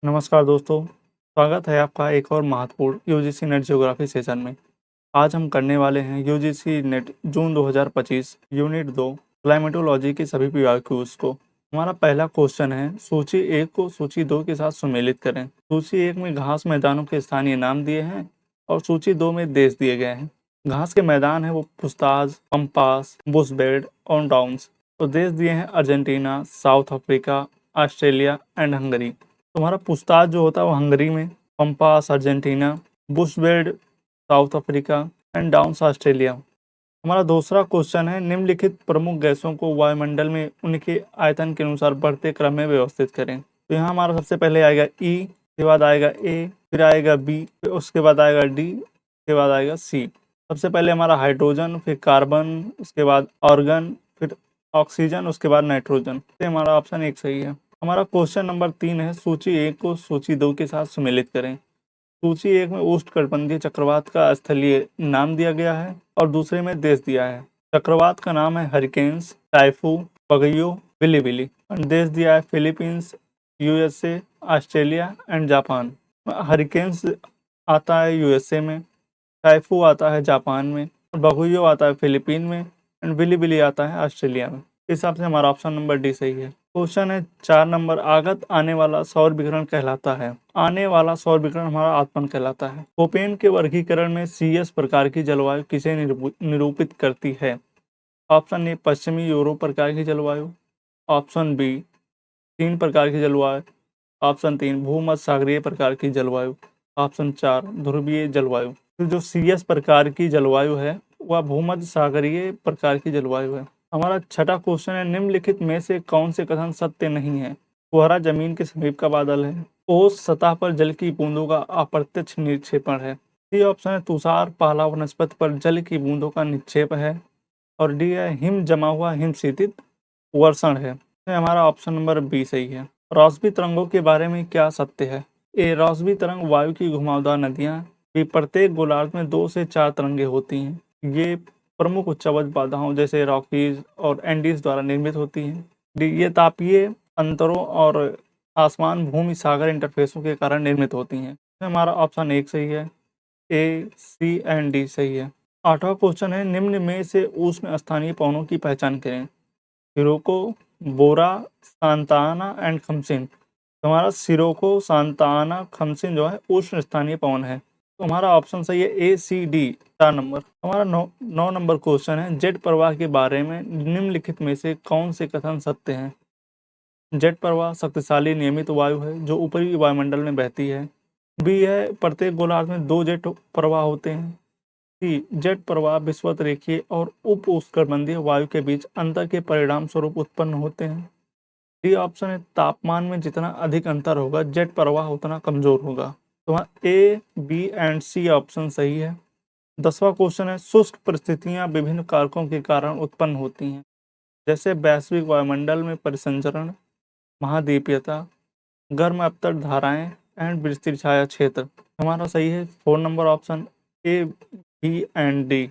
नमस्कार दोस्तों, स्वागत है आपका एक और महत्वपूर्ण यूजीसी नेट ज्योग्राफी सेशन में। आज हम करने वाले हैं यूजीसी नेट जून 2025 यूनिट 2 क्लाइमेटोलॉजी के सभी क्यूज को। हमारा पहला क्वेश्चन है, सूची 1 को सूची 2 के साथ सुमेलित करें। सूची 1 में घास मैदानों के स्थानीय नाम दिए हैं और सूची 2 में देश दिए गए हैं। घास के मैदान है वो पुस्ताज, पंपास, बुशबेल्ट और डाउन्स। तो देश दिए हैं Argentina, South Africa, Australia and Hungary. तुम्हारा पूछताछ जो होता है वो हंगरी में, pampas Argentina, bushveld South Africa and downs Australia. हमारा दूसरा क्वेश्चन है, निम्नलिखित प्रमुख गैसों को वायुमंडल में उनके आयतन के अनुसार बढ़ते क्रम में व्यवस्थित करें। तो यहाँ हमारा सबसे पहले आएगा ई, उसके बाद आएगा ए, फिर आएगा बी, फिर उसके बाद आएगा डी, उसके बाद आएगा सी। सबसे पहले हमारा हाइड्रोजन, फिर कार्बन, उसके बाद ऑर्गन, फिर ऑक्सीजन, उसके बाद नाइट्रोजन। तो हमारा ऑप्शन 1 सही है। हमारा क्वेश्चन नंबर 3 है, सूची 1 को सूची 2 के साथ सुमेलित करें। सूची 1 में उष्णकटिबंधीय चक्रवात का स्थलीय नाम दिया गया है और दूसरे में देश दिया है। चक्रवात का नाम है हरिकेन्स, टाइफू, पगयो, बिली। देश दिया है Philippines, USA, Australia and Japan. Hurricanes आता है यूएसए में, टाइफू आता है जापान में, बगुयो आता है फिलीपीन में एंड बिली आता है ऑस्ट्रेलिया में। इस हिसाब से हमारा ऑप्शन नंबर डी सही है। क्वेश्चन है 4 नंबर, आगत आने वाला सौर विकिरण कहलाता है। आने वाला सौर विकिरण हमारा आत्मन कहलाता है। कोपेन के वर्गीकरण में CS प्रकार की जलवायु किसे निरूपित करती है। ऑप्शन ए पश्चिमी यूरोप प्रकार की जलवायु, ऑप्शन बी 3 प्रकार की जलवायु, ऑप्शन 3 भूमध्य सागरीय प्रकार की जलवायु, ऑप्शन 4 ध्रुवीय जलवायु। तो जो CS प्रकार की जलवायु है वह भूमध्य सागरीय प्रकार की जलवायु है। हमारा छठा क्वेश्चन है, निम्नलिखित में से कौन से कथन सत्य नहीं है। कोहरा जमीन के समीप का बादल है। ओस सतह पर जल की बूंदों का अप्रत्यक्ष निक्षेपण है। सी ऑप्शन है, तुषार पहला वनस्पति पर जल की बूंदों का निक्षेप है। और डी है, हिम जमा हुआ हिमशीतित वर्षण है। तो हमारा ऑप्शन नंबर बी सही है। रोसबी तरंगों के बारे में क्या सत्य है। ए, रोसबी तरंग वायु की घुमावदार नदियां। बी, प्रत्येक गोलार्ध में 2 से 4 तरंगे होती हैं। ये प्रमुख उच्चावच बाधाओं जैसे रॉकीज और एंडीज द्वारा निर्मित होती हैं। डी, ये तापीय अंतरों और आसमान भूमि सागर इंटरफेसों के कारण निर्मित होती हैं। तो हमारा ऑप्शन 1 सही है। ए, सी एंड डी सही है। 8वां क्वेश्चन है, निम्न में से उष्ण स्थानीय पवनों की पहचान करें। सिरोको, बोरा, सांताना एंड खमसिन। तो हमारा सिरोको, सांताना, खमसिन जो है उष्ण स्थानीय पवन है। तो हमारा ऑप्शन सही है ए, सी, डी 4 नंबर। हमारा 9 नंबर क्वेश्चन है, जेट प्रवाह के बारे में निम्नलिखित में से कौन से कथन सत्य हैं। जेट प्रवाह शक्तिशाली नियमित वायु है जो ऊपरी वायुमंडल में बहती है। बी है, प्रत्येक गोलार्ध में 2 जेट प्रवाह होते हैं। सी, जेट प्रवाह विषुवत रेखीय और उप उष्णकटिबंधीय वायु के बीच अंतर के परिणाम स्वरूप उत्पन्न होते हैं। डी ऑप्शन है, तापमान में जितना अधिक अंतर होगा जेट प्रवाह उतना कमजोर होगा। तो ए, बी एंड सी ऑप्शन सही है। 10वां क्वेश्चन है, शुष्क परिस्थितियां विभिन्न कारकों के कारण उत्पन्न होती हैं जैसे वैश्विक वायुमंडल में परिसंचरण, महाद्वीपीयता, गर्म अपतट धाराएं एंड विस्तृत छाया क्षेत्र। हमारा सही है 4 number option A, B and D.